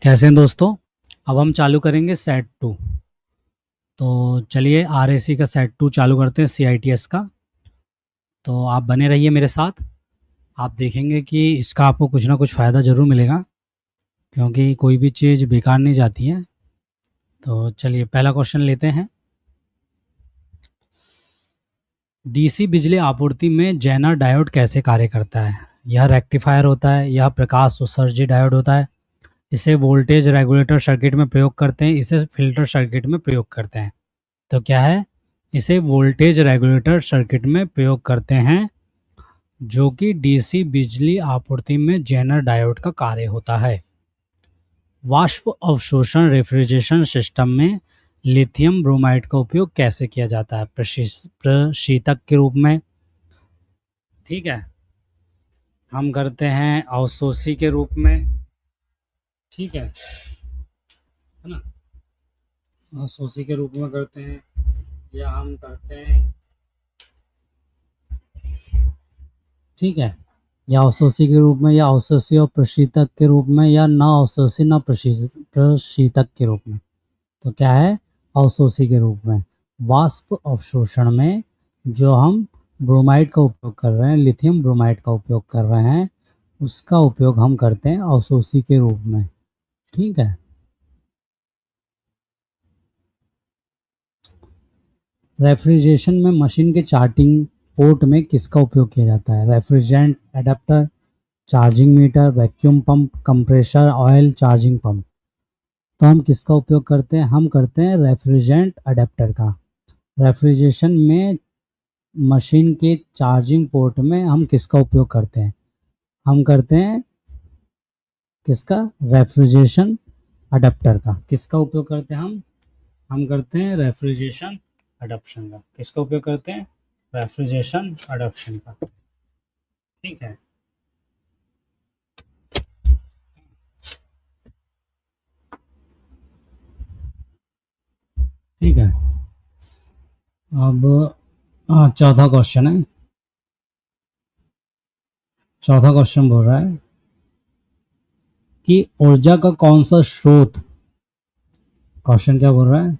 कैसे हैं दोस्तों। अब हम चालू करेंगे सेट टू। तो चलिए आरएसी का सेट टू चालू करते हैं, सीआईटीएस का। तो आप बने रहिए मेरे साथ। आप देखेंगे कि इसका आपको कुछ ना कुछ फ़ायदा ज़रूर मिलेगा, क्योंकि कोई भी चीज़ बेकार नहीं जाती है। तो चलिए पहला क्वेश्चन लेते हैं। डीसी बिजली आपूर्ति में जेनर डायोड कैसे कार्य करता है? यह रेक्टिफायर होता है, यह प्रकाश उत्सर्जी डायोड होता है, इसे वोल्टेज रेगुलेटर सर्किट में प्रयोग करते हैं, इसे फिल्टर सर्किट में प्रयोग करते हैं। तो क्या है? इसे वोल्टेज रेगुलेटर सर्किट में प्रयोग करते हैं, जो कि डीसी बिजली आपूर्ति में जेनर डायोड का कार्य होता है। वाष्प अवशोषण रेफ्रिजरेशन सिस्टम में लिथियम ब्रोमाइड का उपयोग कैसे किया जाता है? प्रशीतक के रूप में। ठीक है, हम करते हैं अवशोषी के रूप में। ठीक है ना? अवशोषी के रूप में करते हैं, या हम करते हैं, ठीक है, या अवशोषी के रूप में, या अवशोषी और प्रशीतक के रूप में, या न अवशोषी न प्रशीतक के रूप में। तो क्या है? अवशोषी के रूप में। वाष्प अवशोषण में जो हम ब्रोमाइड का उपयोग कर रहे हैं, लिथियम ब्रोमाइड का उपयोग कर रहे हैं, उसका उपयोग हम करते हैं अवशोषी के रूप में। ठीक है। रेफ्रिजरेशन में मशीन के चार्टिंग पोर्ट में किसका उपयोग किया जाता है? Refrigerant adapter, charging meter, vacuum pump, compressor oil charging pump. तो हम किसका उपयोग करते हैं? हम करते हैं रेफ्रिजरेंट अडेप्टर का। रेफ्रिजरेशन में मशीन के चार्जिंग पोर्ट में हम किसका उपयोग करते हैं? हम करते हैं किसका? रेफ्रिजरेशन अडेप्टर का। किसका उपयोग करते हैं हम करते हैं रेफ्रिजरेशन अडप्शन का। किसका उपयोग करते हैं? रेफ्रिजरेशन अडप्शन का। ठीक है। ठीक है, अब चौथा क्वेश्चन है। चौथा क्वेश्चन बोल रहा है कि ऊर्जा का कौन सा स्रोत, क्वेश्चन क्या बोल रहा है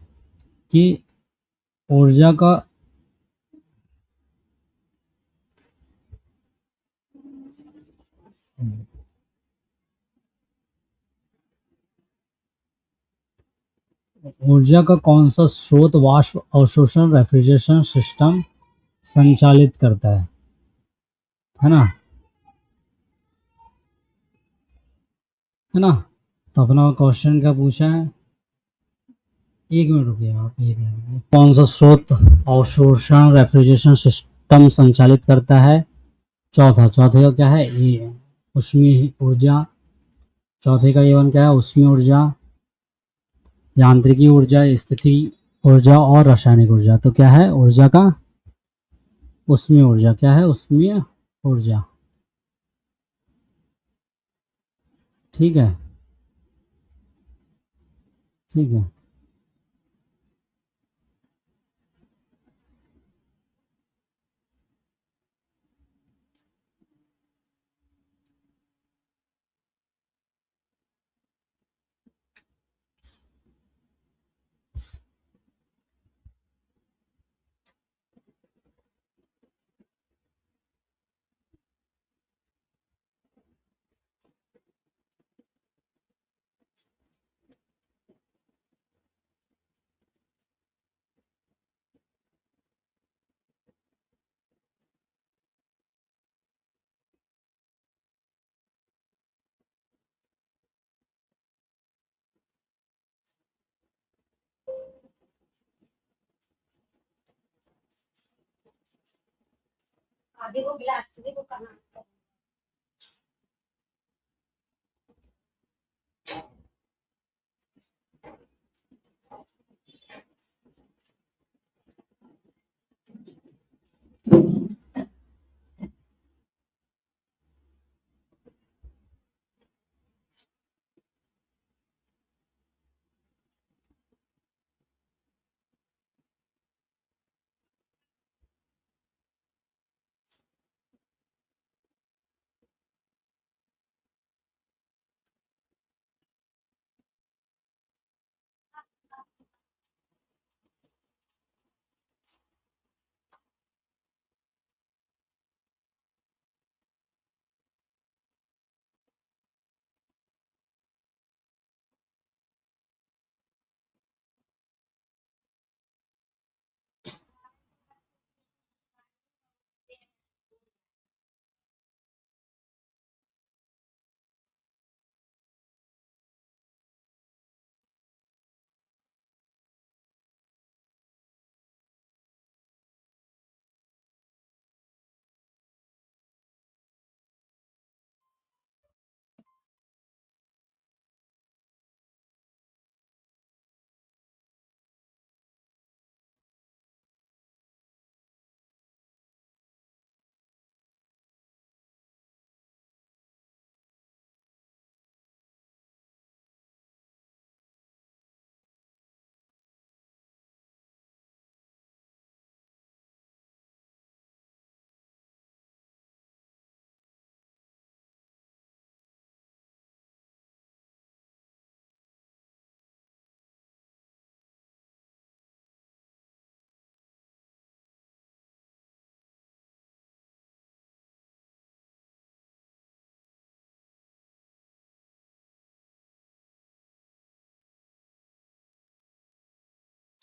कि ऊर्जा का ऊर्जा का कौन सा स्रोत वाष्प अवशोषण रेफ्रिजरेशन सिस्टम संचालित करता है ना? है ना? तो अपना क्वेश्चन क्या पूछा है? एक मिनट रुकिए आप, एक मिनट रुकिए। कौन सा स्रोत अवशोषण रेफ्रिजरेशन सिस्टम संचालित करता है? चौथे का क्या है? ये ऊष्मीय ऊर्जा। चौथे का ये वन क्या है? ऊष्मीय ऊर्जा, यांत्रिकी ऊर्जा, स्थिति ऊर्जा और रासायनिक ऊर्जा। तो क्या है ऊर्जा का? ऊष्मीय ऊर्जा। क्या है? ऊष्मीय ऊर्जा। ठीक है। ठीक है। आधे को गिलास देखो कहाँ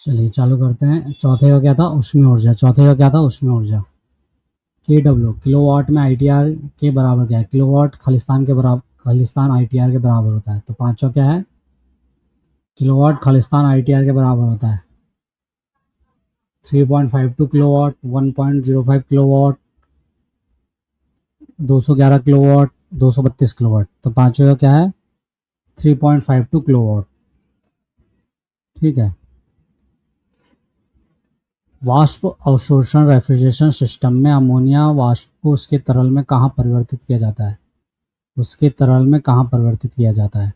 चलिए चालू करते हैं। चौथे का क्या था? ऊष्मीय ऊर्जा। चौथे का क्या था? ऊष्मीय ऊर्जा। KW किलोवाट में ITR के बराबर क्या है? किलोवाट खालिस्तान के बराबर, खालिस्तान ITR के बराबर होता है। तो पांचवा क्या है? किलोवाट खालिस्तान ITR के बराबर होता है 3.52 किलोवाट, 1.05 किलोवाट, 211 किलोवाट, 232 किलोवाट। तो पांचवे का क्या है? 3.52 किलोवाट। ठीक है। वाष्प अवशोषण रेफ्रिजरेशन सिस्टम में अमोनिया वाष्प को उसके तरल में कहाँ परिवर्तित किया जाता है? उसके तरल में कहाँ परिवर्तित किया जाता है?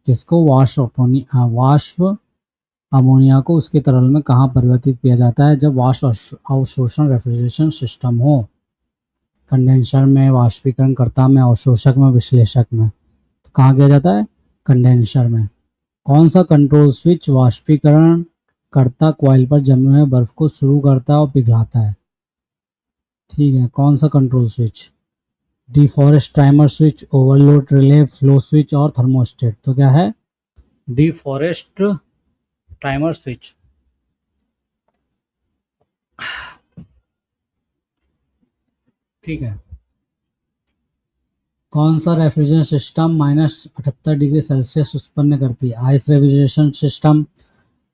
किसको? वाष्प अमोनिया को उसके तरल में कहाँ परिवर्तित किया जाता है? जब वाष्प अवशोषण रेफ्रिजरेशन सिस्टम हो। कंडेंसर में, वाष्पीकरणकर्ता में, अवशोषक में, विश्लेषक में। तो कहाँ किया जाता है? कंडेंसर में। कौन सा कंट्रोल स्विच वाष्पीकरण करता कॉइल पर जमे हुए बर्फ को शुरू करता है और पिघलाता है? ठीक है, कौन सा control switch? Defrost timer switch, overload relay, flow switch और थर्मोस्टेट। तो क्या है? Defrost timer switch. ठीक है। कौन सा रेफ्रिजरेशन सिस्टम -78 डिग्री सेल्सियस उत्पन्न करती है? Ice refrigeration system,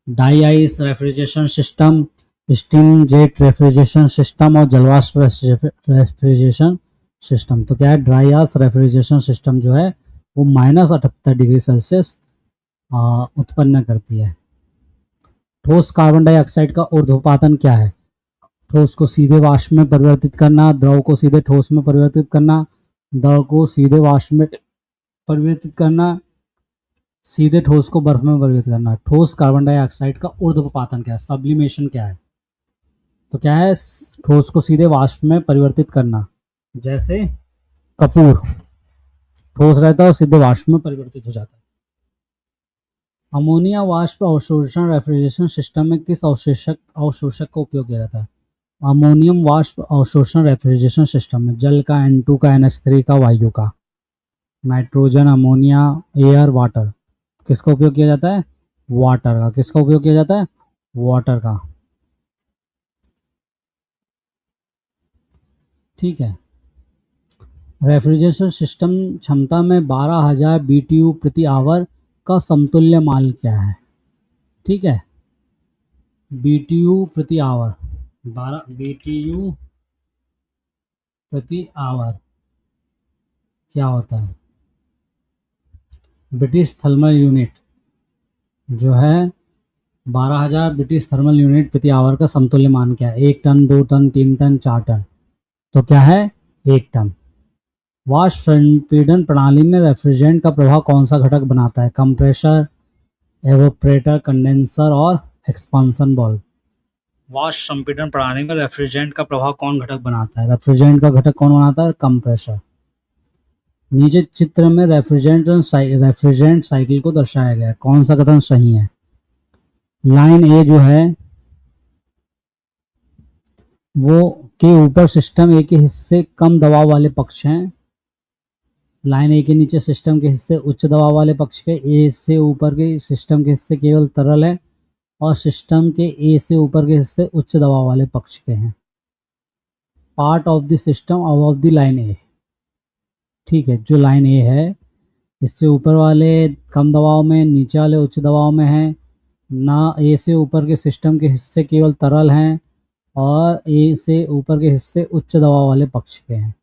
dry ice refrigeration system, steam jet refrigeration system और जलवाष्प रेफ्रिजरेशन सिस्टम। तो क्या है? ड्राई आइस रेफ्रिजरेशन सिस्टम जो है वो -78 डिग्री सेल्सियस उत्पन्न करती है। ठोस कार्बन डाइऑक्साइड का ऊर्ध्वपातन क्या है? ठोस को सीधे वाष्प में परिवर्तित करना, द्रव को सीधे ठोस में परिवर्तित करना, द्रव को सीधे वाष्प में परिवर्तित करना, सीधे ठोस को बर्फ में परिवर्तित करना। ठोस कार्बन डाइऑक्साइड का ऊर्ध्वपातन क्या है? सब्लिमेशन क्या है? तो क्या है? ठोस को सीधे वाष्प में परिवर्तित करना। जैसे कपूर ठोस रहता है और सीधे वाष्प में परिवर्तित हो जाता है। अमोनिया वाष्प अवशोषण रेफ्रिजरेशन सिस्टम में किस अवशोषक का उपयोग किया जाता है? अमोनियम वाष्प अवशोषण रेफ्रिजरेशन सिस्टम में जल का, N2 का, NH3 का, वायु का, नाइट्रोजन, अमोनिया, एयर, वाटर। किसका उपयोग किया जाता है? वाटर का। किसका उपयोग किया जाता है? वाटर का। ठीक है। रेफ्रिजरेशन सिस्टम क्षमता में 12,000 BTU प्रति आवर का समतुल्य मान क्या है? ठीक है, BTU प्रति आवर, 12 BTU प्रति आवर क्या होता है? ब्रिटिश थर्मल यूनिट जो है 12,000 ब्रिटिश थर्मल यूनिट प्रति आवर का समतुल्य मान क्या है? 1 टन, 2 टन, 3 टन, 4 टन। तो क्या है? 1 टन। वाष्प संपीड़न प्रणाली में रेफ्रिजरेंट का प्रभाव कौन सा घटक बनाता है? कंप्रेसर, एवोपरेटर, कंडेंसर और एक्सपांशन वाल्व। वाष्प संपीड़न प्रणाली में रेफ्रिजरेंट का प्रभाव कौन घटक बनाता है? रेफ्रिजरेंट का घटक कौन बनाता है? कंप्रेसर। नीचे चित्र में रेफ्रिजरेंट साइकिल को दर्शाया गया है। कौन सा कथन सही है? लाइन ए जो है वो के ऊपर सिस्टम ए के हिस्से कम दबाव वाले पक्ष हैं। लाइन ए के नीचे सिस्टम के हिस्से उच्च दबाव वाले पक्ष के, ए से ऊपर के सिस्टम के हिस्से केवल तरल है और सिस्टम के ए से ऊपर के हिस्से उच्च दबाव वाले पक्ष के हैं। Part of the system above the line A. ठीक है, जो लाइन ए है इससे ऊपर वाले कम दबाव में, नीचे वाले उच्च दबाव में है ना। ए से ऊपर के सिस्टम के हिस्से केवल तरल हैं और ए से ऊपर के हिस्से उच्च दबाव वाले पक्ष के हैं।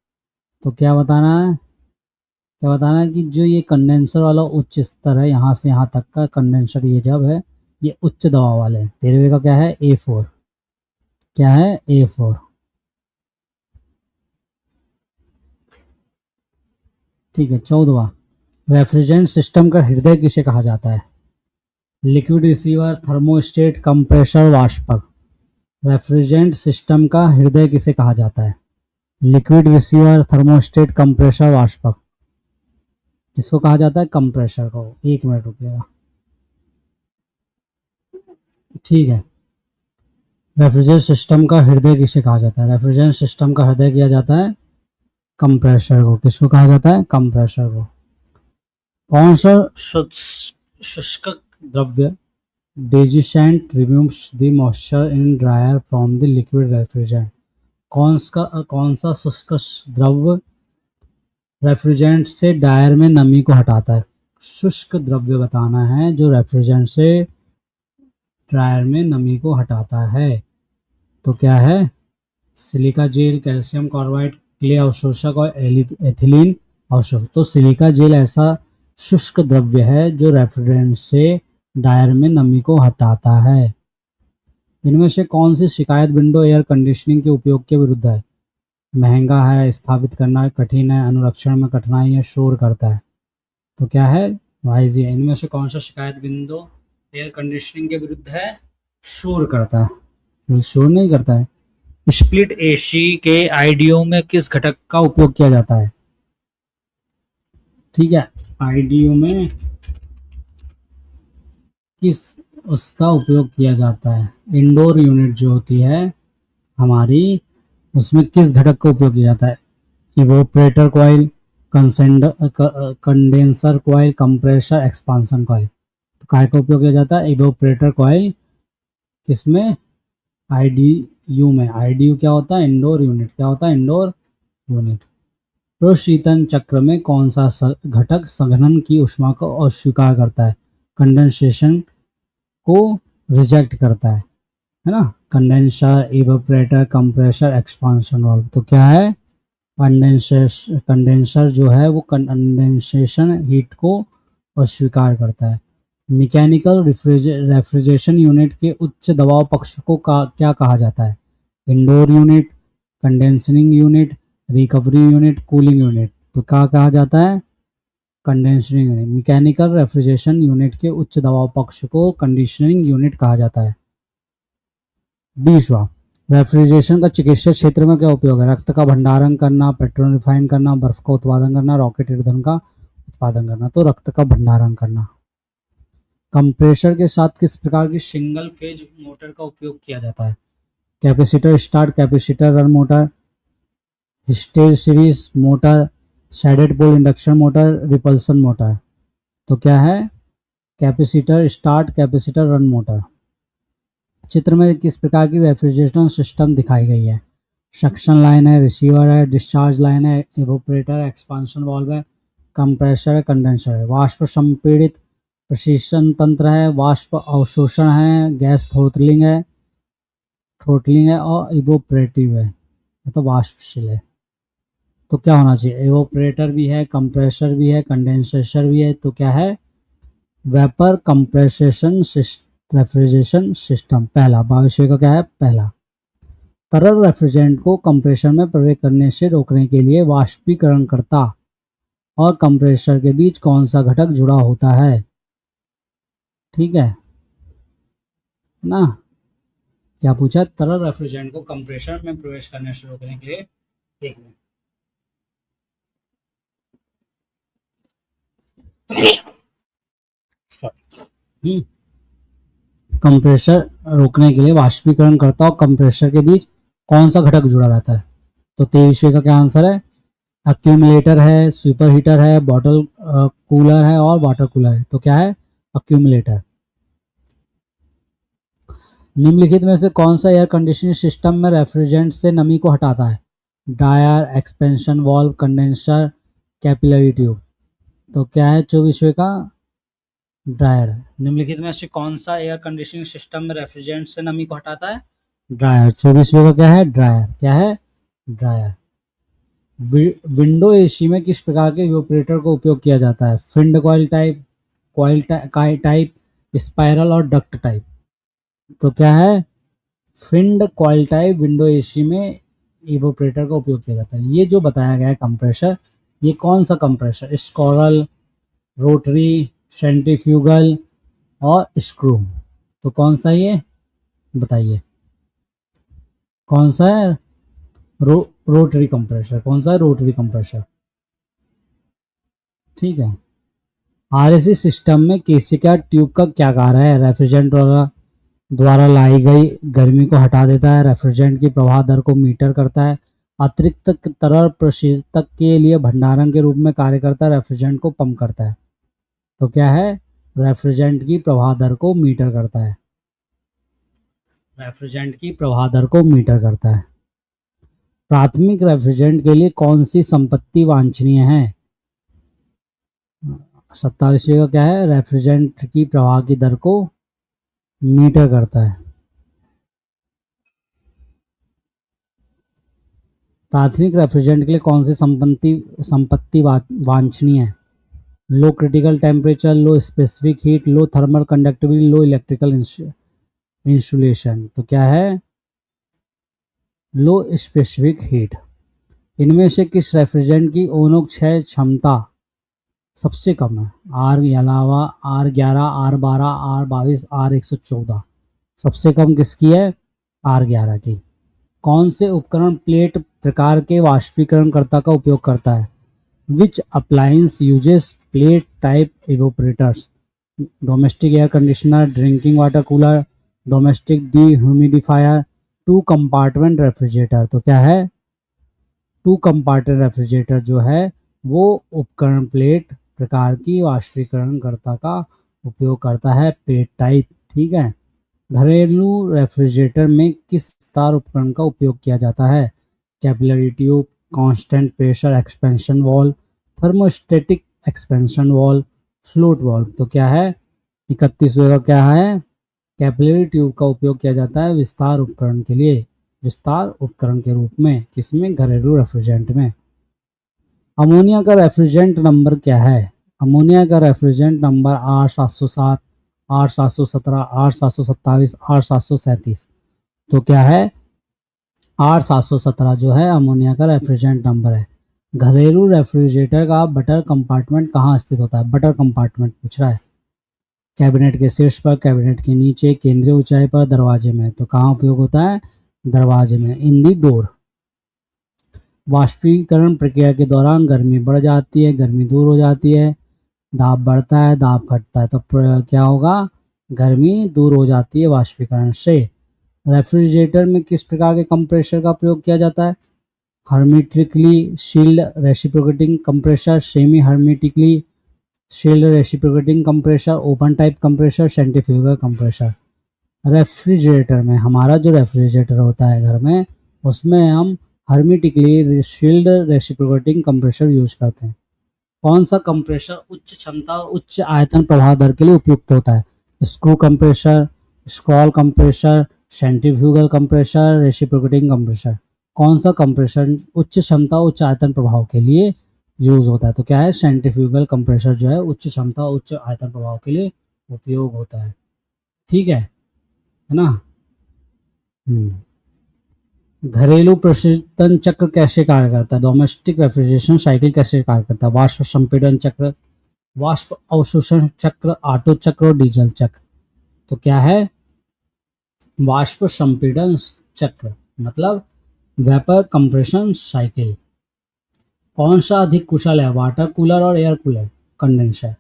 तो क्या बताना है? क्या बताना है कि जो ये कंडेंसर वाला उच्च स्तर है, यहाँ से यहाँ तक का कंडेंसर ये जब है ये उच्च दबाव वाले हैं। 13वें का क्या है? A4। क्या है? A4। ठीक है। 14वां, रेफ्रिजरेंट सिस्टम का हृदय किसे कहा जाता है? लिक्विड रिसीवर, थर्मोस्टेट, कंप्रेसर, वाष्पक। रेफ्रिजरेंट सिस्टम का हृदय किसे कहा जाता है? लिक्विड रिसीवर, थर्मोस्टेट, कंप्रेसर, वाष्पक। किसको कहा जाता है? कंप्रेसर को। 1 मिनट रुकिएगा। ठीक है। रेफ्रिजरेंट सिस्टम का हृदय किसे कहा जाता है? रेफ्रिजरेंट सिस्टम का हृदय किया जाता है कंप्रेसर को। किसको कहा जाता है? कंप्रेसर को। कौन सा शुष्क द्रव्य desiccant removes the moisture in drier from the liquid refrigerant. कौन सा शुष्क द्रव्य रेफ्रिजरेंट से ड्रायर में नमी को हटाता है? शुष्क द्रव्य बताना है जो रेफ्रिजरेंट से ड्रायर में नमी को हटाता है। तो क्या है? Silica gel, calcium carbide, clay अवशोषक और एथिलीन अवशोषक। तो सिलिका जेल ऐसा शुष्क द्रव्य है जो रेफ्रिजरेंट से ड्रायर में नमी को हटाता है। इनमें से कौन सी शिकायत विंडो एयर कंडीशनिंग के उपयोग के विरुद्ध है? महंगा है, स्थापित करना कठिन है, अनुरक्षण में कठिनाई है, शोर करता है। तो क्या है? वाइज है। इनमें से कौन सा शिकायत विंडो एयर कंडीशनिंग के विरुद्ध है? शोर करता है। शोर नहीं करता है। स्प्लिट एसी के आईडीओ में किस घटक का उपयोग किया जाता है? ठीक है, आईडीओ में किस उसका उपयोग किया जाता है? इंडोर यूनिट जो होती है हमारी, उसमें किस घटक का उपयोग किया जाता है? Evaporator coil, condenser coil, compressor, expansion coil. तो काय का उपयोग किया जाता है? Evaporator coil. किसमें? आईडीयू में। आईडीयू क्या होता है? Indoor unit. क्या होता है? Indoor unit. प्रशीतन चक्र में कौन सा घटक संघनन की ऊष्मा को अस्वीकार करता है? कंडेंसेशन को रिजेक्ट करता है ना? Condenser, evaporator, compressor, expansion valve. तो क्या है? कंडेंसर जो है वो कंडेंसेशन हीट को अस्वीकार करता है। मैकेनिकल रेफ्रिजरेशन यूनिट के उच्च दबाव पक्ष को क्या कहा जाता है? Indoor unit, condensing unit, recovery unit, cooling unit. तो क्या कहा जाता है? Condensing unit. Mechanical refrigeration unit के उच्च दबाव पक्ष को कंडीशनिंग यूनिट कहा जाता है। 20वां, रेफ्रिजरेशन का चिकित्सा क्षेत्र में क्या उपयोग है? रक्त का भंडारण करना, पेट्रोल रिफाइन करना, बर्फ का उत्पादन करना, रॉकेट ईंधन का उत्पादन करना। तो रक्त का भंडारण करना। कंप्रेसर के साथ किस प्रकार की सिंगल फेज मोटर का उपयोग किया जाता है? Capacitor start, capacitor run motor, hysteresis motor, shaded pole induction motor, repulsion motor. तो क्या है? Capacitor start, capacitor run motor. चित्र में किस प्रकार की रेफ्रिजरेशन सिस्टम दिखाई गई है? सक्शन लाइन है, रिसीवर है, डिस्चार्ज लाइन है, इवोपरेटर, एक्सपांशन वाल्व है, कंप्रेसर है, कंडेंसर है। वाष्प संपीड़ित प्रशीतन तंत्र है, वाष्प अवशोषण है, गैस थ्रोटलिंग है और इवोपरेटिव है, मतलब वाष्पशील है। तो क्या होना चाहिए? इवोपरेटर भी है, कंप्रेसर भी है, कंडेंसर भी है। तो क्या है? Vapour compression refrigeration system. पहला भविष्य का क्या है? पहला, तरल रेफ्रिजरेंट को कंप्रेसर में प्रवेश करने से रोकने के लिए वाष्पीकरणकर्ता और कंप्रेसर के बीच कौन सा घटक जुड़ा होता है? ठीक है ना? क्या पूछा? तरल रेफ्रिजरेंट को कंप्रेसर में प्रवेश करने से रोकने के लिए। एक मिनट, कंप्रेसर रोकने के लिए वाष्पीकरणकर्ता और कंप्रेसर के बीच कौन सा घटक जुड़ा रहता है? तो 23वें का क्या आंसर है? अक्यूमुलेटर है, सुपर हीटर है, बॉटल कूलर है और वाटर कूलर है। तो क्या है? अक्यूमुलेटर। निम्नलिखित में से कौन सा एयर कंडीशनिंग सिस्टम में रेफ्रिजरेंट से नमी को हटाता है? Dryer, expansion valve, condenser, capillary tube. तो क्या है 24वें का? ड्रायर। निम्नलिखित में से कौन सा एयर कंडीशनिंग सिस्टम में रेफ्रिजरेंट से नमी को हटाता है? ड्रायर। 24वें का क्या है? ड्रायर। क्या है? ड्रायर। विंडो एसी में किस प्रकार के इवेपोरेटर को उपयोग किया जाता है? फिंड कॉइल टाइप, स्पाइरल और डक्ट टाइप। तो क्या है? फिंड कॉइल टाइप विंडो एसी में इवेपोरेटर का उपयोग किया जाता है। ये जो बताया गया है कंप्रेसर, ये कौन सा कंप्रेसर? स्कॉरल, रोटरी, सेंट्रीफ्यूगल और स्क्रू। तो कौन सा ये बताइए? कौन सा है? Rotary compressor. कौन सा है? Rotary compressor. ठीक है। आरएसी सिस्टम में केसिका ट्यूब का क्या कार्य है? रेफ्रिजरेंट द्वारा लाई गई गर्मी को हटा देता है, रेफ्रिजरेंट की प्रवाह दर को मीटर करता है, अतिरिक्त तरल प्रशीतक के लिए भंडारण के रूप में कार्य करता है, रेफ्रिजरेंट को पंप करता है। तो क्या है? रेफ्रिजरेंट की प्रवाह दर को मीटर करता है। रेफ्रिजरेंट की प्रवाह दर को मीटर करता है। प्राथमिक रेफ्रिजरेंट के लिए कौन सी संपत्ति वांछनीय है? 27वें का क्या है? रेफ्रिजरेंट की प्रवाह की दर को मीटर करता है। प्राथमिक रेफ्रिजरेंट के लिए कौन सी संपत्ति वांछनीय है? Low critical temperature, low specific heat, low thermal conductivity, low electrical insulation. तो क्या है? Low specific heat. इनमें से किस रेफ्रिजरेंट की ओनोक क्षय क्षमता सबसे कम है? आर के अलावा R11, R12, R22, R114। सबसे कम किसकी है? R11 की। कौन से उपकरण प्लेट प्रकार के वाष्पीकरणकर्ता का उपयोग करता है? Which appliance uses plate type evaporators? Domestic air conditioner, drinking water cooler, domestic dehumidifier, two compartment refrigerator. तो क्या है? टू कंपार्टमेंट रेफ्रिजरेटर जो है वो उपकरण प्लेट प्रकार की वाष्पीकरणकर्ता का उपयोग करता है, प्लेट टाइप। ठीक है। घरेलू रेफ्रिजरेटर में किस विस्तार उपकरण का उपयोग किया जाता है? Capillary tube, constant pressure expansion valve, thermostatic expansion valve, flute valve. तो क्या है? 31वें का क्या है? कैपिलरी ट्यूब का उपयोग किया जाता है विस्तार उपकरण के लिए, विस्तार उपकरण के रूप में। किसमें? घरेलू रेफ्रिजरेंट में। अमोनिया का रेफ्रिजरेंट नंबर क्या है? अमोनिया का refrigerant number R707, R717, R727, R737। तो क्या है? R717 जो है अमोनिया का रेफ्रिजरेंट नंबर है। घरेलू रेफ्रिजरेटर का बटर कंपार्टमेंट कहाँ स्थित होता है? बटर कंपार्टमेंट पूछ रहा है। कैबिनेट के शीर्ष पर, कैबिनेट के नीचे, केंद्रीय ऊंचाई पर, दरवाजे में। तो कहाँ उपयोग होता है? दरवाजे में, इन दी डोर। वाष्पीकरण प्रक्रिया के दौरान गर्मी बढ़ जाती है, गर्मी दूर हो जाती है, दाब बढ़ता है, दाब घटता है। तो क्या होगा? गर्मी दूर हो जाती है वाष्पीकरण से। रेफ्रिजरेटर में किस प्रकार के कंप्रेसर का प्रयोग किया जाता है? Hermetically shield reciprocating compressor, semi hermetically shield reciprocating compressor, open type compressor, centrifugal compressor. Refrigerator में, हमारा जो रेफ्रिजरेटर होता है घर में, उसमें हम hermetically shield reciprocating compressor use करते हैं। कौन सा कंप्रेसर उच्च क्षमता, उच्च आयतन प्रवाह दर के लिए उपयुक्त होता है? Screw compressor, scroll compressor, centrifugal compressor, reciprocating compressor. कौन सा कंप्रेसर उच्च क्षमता, उच्च आयतन प्रभाव के लिए यूज होता है? तो क्या है? सेंट्रीफ्यूगल कंप्रेसर जो है उच्च क्षमता, उच्च आयतन प्रभाव के लिए उपयोग होता है। ठीक है ना? घरेलू प्रशीतन चक्र कैसे कार्य करता है? डोमेस्टिक रेफ्रिजरेशन साइकिल कैसे कार्य करता है? वाष्प संपीड़न चक्र, वाष्प अवशोषण चक्र, ऑटो चक्र और डीजल चक्र। तो क्या है? वाष्प संपीड़न चक्र मतलब वेपर कंप्रेशन साइकिल। कौन सा अधिक कुशल है? वाटर कूलर और air cooler condenser.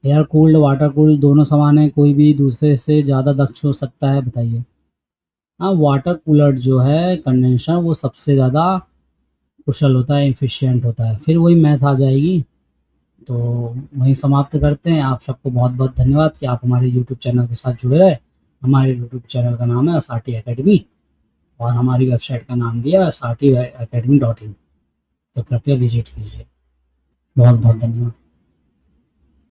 Air cooled, water cooled दोनों समान है, कोई भी दूसरे से ज़्यादा दक्ष हो सकता है? बताइए। हाँ, वाटर कूलर जो है कंडेंसर वो सबसे ज़्यादा कुशल होता है, एफिशिएंट होता है। फिर वही मैथ आ जाएगी। तो वहीं समाप्त करते हैं। आप सबको बहुत बहुत धन्यवाद कि आप हमारे यूट्यूब चैनल के साथ जुड़े रहे। हमारे यूट्यूब चैनल का नाम है एसआरटी एकेडमी और हमारी वेबसाइट का नाम दिया SRTacademy.in। तो कृपया विजिट कीजिए। बहुत बहुत धन्यवाद।